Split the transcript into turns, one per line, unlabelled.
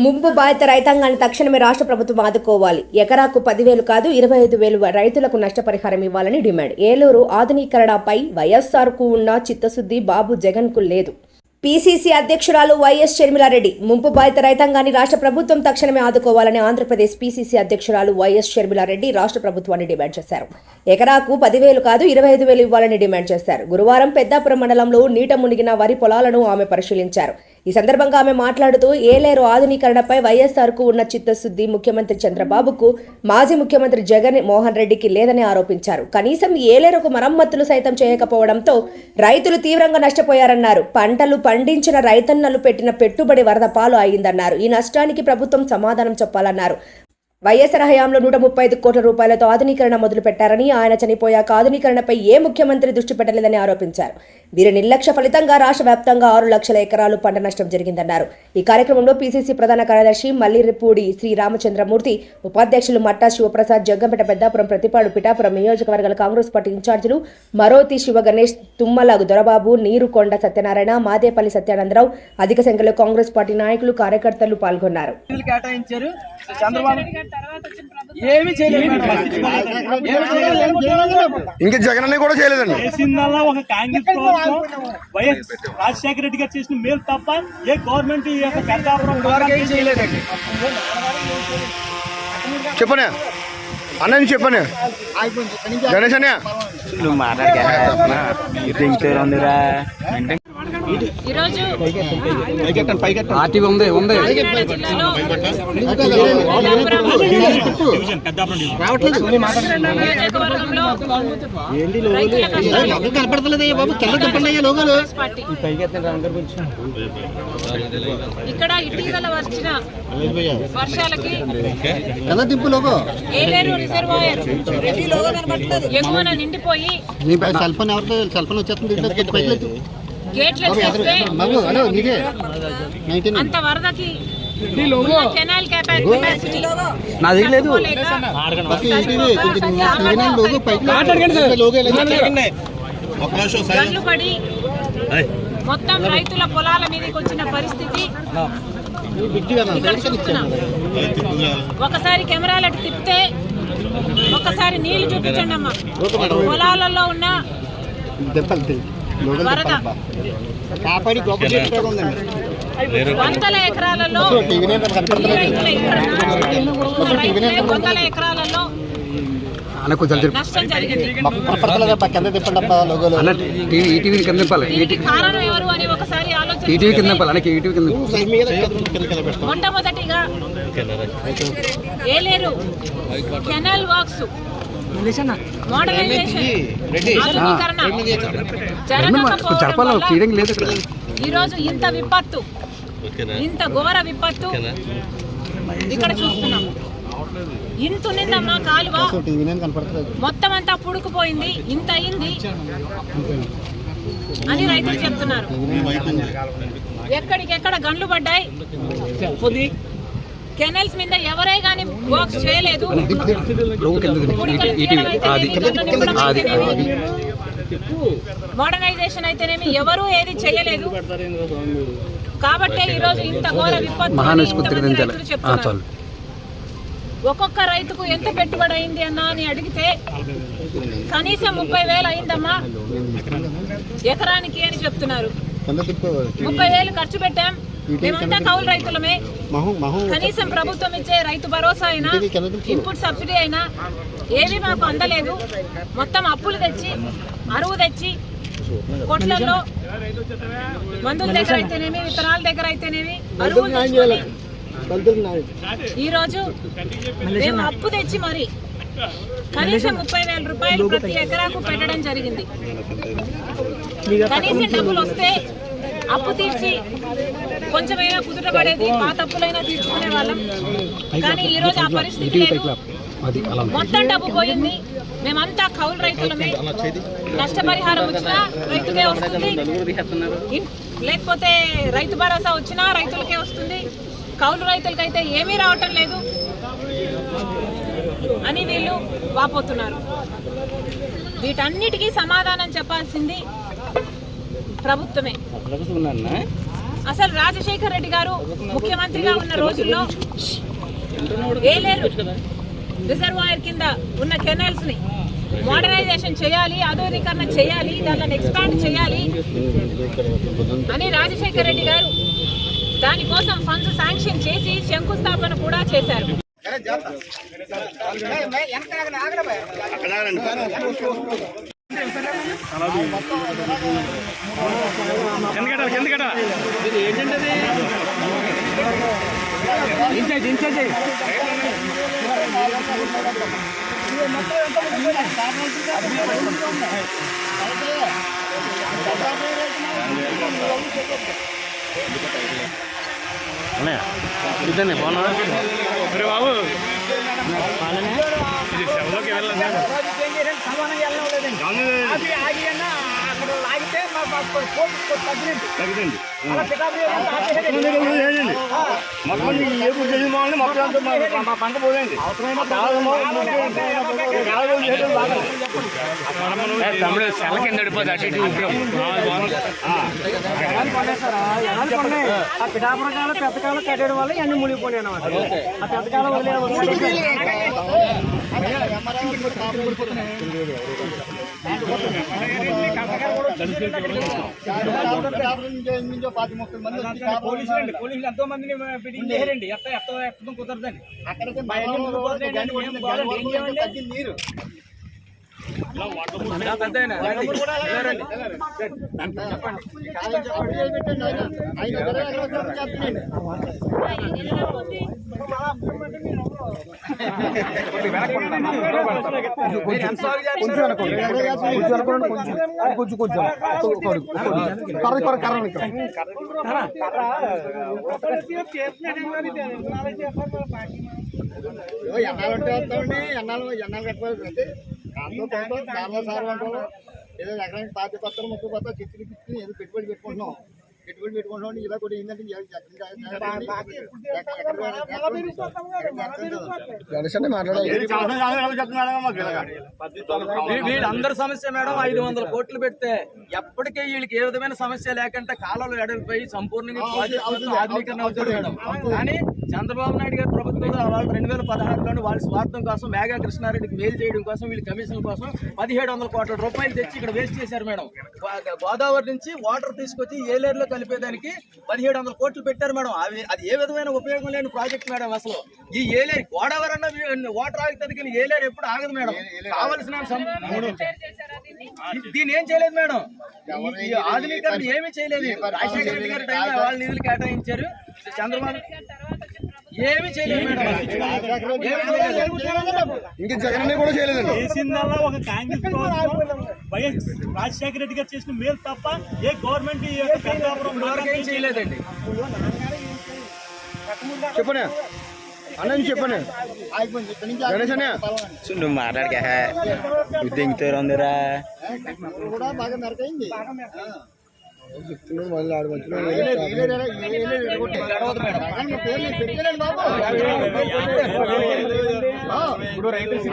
ముంపు బాధిత రైతాంగాన్ని తక్షణమే రాష్ట్ర ప్రభుత్వం ఆదుకోవాలి. ఎకరాకు 10,000 కాదు 25,000 రైతులకు నష్టపరిహారం ఇవ్వాలని డిమాండ్. ఏలూరు ఆధునీకరణపై వైఎస్ఆర్కు ఉన్న చిత్తశుద్ధి బాబు జగన్కు లేదు. పీసీసీ అధ్యక్షురాలు వైఎస్ షర్మిలారెడ్డి ముంపు బాధిత రైతాంగాన్ని రాష్ట్ర ప్రభుత్వం తక్షణమే ఆదుకోవాలని ఆంధ్రప్రదేశ్ పీసీసీ అధ్యక్షురాలు వైఎస్ షర్మిలారెడ్డి రాష్ట్ర ప్రభుత్వాన్ని డిమాండ్ చేశారు. ఎకరాకు 10,000 కాదు 25,000 ఇవ్వాలని డిమాండ్ చేశారు. గురువారం పెద్దాపురం మండలంలో నీట మునిగిన వరి పొలాలను ఆమె పరిశీలించారు. ఈ సందర్భంగా ఆమె మాట్లాడుతూ ఏలేరు ఆధునీకరణపై వైఎస్ఆర్కు ఉన్న చిత్తశుద్ధి ముఖ్యమంత్రి చంద్రబాబుకు, మాజీ ముఖ్యమంత్రి జగన్ మోహన్ రెడ్డికి లేదని ఆరోపించారు. కనీసం ఏలేరుకు మరమ్మతులు సైతం చేయకపోవడంతో రైతులు తీవ్రంగా నష్టపోయారన్నారు. పంటలు పండించిన రైతన్నలు పెట్టిన పెట్టుబడి వరద పాలు అయిందన్నారు. ఈ నష్టానికి ప్రభుత్వం సమాధానం చెప్పాలన్నారు. వైఎస్ఆర్ హయాంలో 135 కోట్ల రూపాయలతో ఆధునీకరణ మొదలు పెట్టారని, ఆయన చనిపోయాక ఆధునీకరణపై ఏ ముఖ్యమంత్రి దృష్టి పెట్టలేదని ఆరోపించారు. వీరి నిర్లక్ష్య ఫలితంగా రాష్ట్ర వ్యాప్తంగా 6 లక్షల ఎకరాలు పంట నష్టం జరిగిందన్నారు. ఈ కార్యక్రమంలో పీసీసీ ప్రధాన కార్యదర్శి మల్లిరెప్పూడి శ్రీరామచంద్రమూర్తి, ఉపాధ్యక్షులు మట్టా శివప్రసాద్, జగ్గంపేట, పెద్దాపురం, ప్రతిపాడు, పిఠాపురం నియోజకవర్గాల కాంగ్రెస్ పార్టీ ఇన్ఛార్జీలు మరోతి శివగణేష్, తుమ్మల దొరబాబు, నీరుకొండ సత్యనారాయణ, మాదేపల్లి సత్యానందరావు, అధిక సంఖ్యలో కాంగ్రెస్ పార్టీ నాయకులు, కార్యకర్తలు పాల్గొన్నారు.
ఇంకా జగన్ కూడా చేయలేదండి.
ఒక కాంగ్రెస్ ప్రభుత్వం వైఎస్ రాజశేఖర రెడ్డి గారు చేసిన మేలు తప్ప ఏ గవర్నమెంట్ ఈ యొక్క పెద్దాపురం చేయలేదండి.
చెప్పనే అన్న చెప్పనే గణేష్ అన్నయ్య
ఈరోజు ఇక్కడ ఇటీవల వచ్చిన వర్షాలకి ఏలేరు రిజర్వాయర్ ఎగువన నిండిపోయి గేట్లు అంత వరదకి కెనాల్ కెపాసిటీ గండ్లు పడి మొత్తం రైతుల పొలాల మీదకి వచ్చిన పరిస్థితి ఇక్కడ చూస్తున్నాం. ఒకసారి కెమెరాలు అటు తిప్పితే ఒకసారి నీళ్లు చూపించండి అమ్మా. పొలాలలో ఉన్న వరద వందల ఎకరాలలో వందల ఎకరాలలో నష్టం జరిగింది. కారణం ఎవరు అని ఒకసారి ఆలోచన. మొట్టమొదటిగా ఏలేరు కెనాల్ వర్క్స్ ఈరోజు ఇంత విపత్తు, ఇంత ఘోర విపత్తు ఇక్కడ చూస్తున్నాం. ఇంత నిందమ్మా కాలువ మొత్తం అంతా పుడుకుపోయింది, ఇంత అయింది అని రైతులు చెప్తున్నారు. ఎక్కడికెక్కడ గండ్లు పడ్డాయి. కెనల్స్ మీద ఎవరే కానీ వర్క్స్ చేయలేదు. మోడర్నైజేషన్ అయితేనేమి ఎవరూ ఏది చేయలేదు. కాబట్టి ఈరోజు ఇంత ఘోర విపత్తు చెప్తున్నారు. ఒక్కొక్క రైతుకు ఎంత పెట్టుబడి అయింది అన్నా అని అడిగితే కనీసం 30,000 అయిందమ్మా ఎకరానికి అని చెప్తున్నారు. 30,000 ఖర్చు పెట్టాం. మేమంతా కౌలు రైతులమే. కనీసం ప్రభుత్వం ఇచ్చే రైతు భరోసా అయినా, ఇన్పుట్ సబ్సిడీ అయినా ఏమీ మాకు అందలేదు. మొత్తం అప్పులు తెచ్చి, అరువు తెచ్చి, కొట్లలో మందుల దగ్గర అయితేనేమి, విత్తనాల దగ్గర అయితేనేమి అరువు తెచ్చుకొని ఈరోజు మేము అప్పు తెచ్చి మరి కనీసం 30,000 రూపాయలు ప్రతి ఎకరాకు పెట్టడం జరిగింది. కనీసం డబ్బులు వస్తే అప్పు తీర్చి కొంచెమైనా కుదుట పడేది, పాత అప్పులైనా తీర్చుకునే వాళ్ళం. కానీ ఈరోజు ఆ పరిస్థితి లేదు. మొత్తం డబ్బు పోయింది. మేమంతా కౌలు రైతులమే. నష్టపరిహారం వచ్చినా రైతుకే వస్తుంది, లేకపోతే రైతు భరోసా వచ్చినా రైతులకే వస్తుంది. కౌలు రైతులకైతే ఏమీ రావటం లేదు అని వీళ్ళు వాపోతున్నారు. వీటన్నిటికీ సమాధానం చెప్పాల్సింది ప్రభుత్వమే. అసలు రాజశేఖర్ రెడ్డి గారు ముఖ్యమంత్రిగా ఉన్న రోజుల్లో ఏలేరు రిజర్వాయర్ కింద ఉన్న కెనాల్స్ ని మోడర్నైజేషన్ చేయాలి, ఆధునీకరణ చేయాలి, దాన్ని ఎక్స్పాండ్ చేయాలి అని రాజశేఖర్ రెడ్డి గారు దానికోసం ఫండ్స్ శాంక్షన్ చేసి శంకుస్థాపన కూడా చేశారు.
ఇదండి బాగున్నా బాబు ఇది సెవెన్లోకి వెళ్ళలేదు. మొత్తం ఏ చేసి బాగుంది మొత్తం మా పంట పోయింది. తమ్ముడు సెల కింద పడిపోతుంది అటు ఇటు
పిఠాపురం కాలం పెద్ద కాలం కట్టడం వల్ల అన్ని మునిగిపోయాయి అన్నమాట. ఆ పెద్ద కాలం పోలీసులు ఎంతో మందిని ఫిట్టింగ్ చేయారండి. ఎత్తడం కుదరదండి. నీరు ఎన్నాళ్ళంటే వస్తామండి. ఎన్నాళ్ళు కట్టుకోవాలి. ఏదో ఎకరానికి 25 చిత్తులు ఏదో పెట్టుబడి పెట్టుకుంటున్నాం ఇలా కూడా ఏంటంటే వీళ్ళందరి సమస్య మేడం 500 కోట్లు పెడితే ఎప్పటికే వీళ్ళకి ఏ విధమైన సమస్య లేకుండా కాలంలో ఎడలిపోయి సంపూర్ణంగా ఆధునీకరణ అవుతుంది మేడం. కానీ చంద్రబాబు నాయుడు గారి ప్రభుత్వంలో వాళ్ళు 2016లోని వాళ్ళ స్వార్థం కోసం మేఘా కృష్ణారెడ్డికి మేలు చేయడం కోసం వీళ్ళ కమిషన్ కోసం 1700 కోట్ల రూపాయలు తెచ్చి ఇక్కడ వేస్ట్ చేశారు మేడం. గోదావరి నుంచి వాటర్ తీసుకొచ్చి ఏలేరులో కలిపేదానికి 1700 కోట్లు పెట్టారు మేడం. అది ఏ విధమైన ఉపయోగం లేని ప్రాజెక్ట్ మేడం. అసలు ఈ ఏలేరు గోదావరి అన్న వాటర్ ఆగుతుంది కానీ ఏలేరు ఎప్పుడు ఆగదు మేడం. కావలసిన దీన్ని ఏం చేయలేదు మేడం. ఈ ఆధునీకరణ ఏమీ చేయలేదు. రాజశేఖర రెడ్డి గారి టైంలో వాళ్ళ నిధులు కేటాయించారు. చంద్రబాబు ఏమీ చేయలేదు మేడం.
ఇంకా జగన్ కూడా చేయలేదండి.
చేసిందల్లా ఒక కాంగ్రెస్ ప్రభుత్వం వైఎస్ రాజశేఖర రెడ్డి గారు చేసిన మేలు తప్ప ఏ గవర్నమెంట్
ఏం చేయలేదండి.
చెప్పనే అన్న చెప్పనే గణేష్ అన్న
నువ్వు మాట్లాడక దింగుతారు ఉందిరా
కూడా బాగా నరకైంది.
చెప్తున్నాడు మళ్ళీ ఆడు మంచిగా
ఇప్పుడు రైతు చేసిన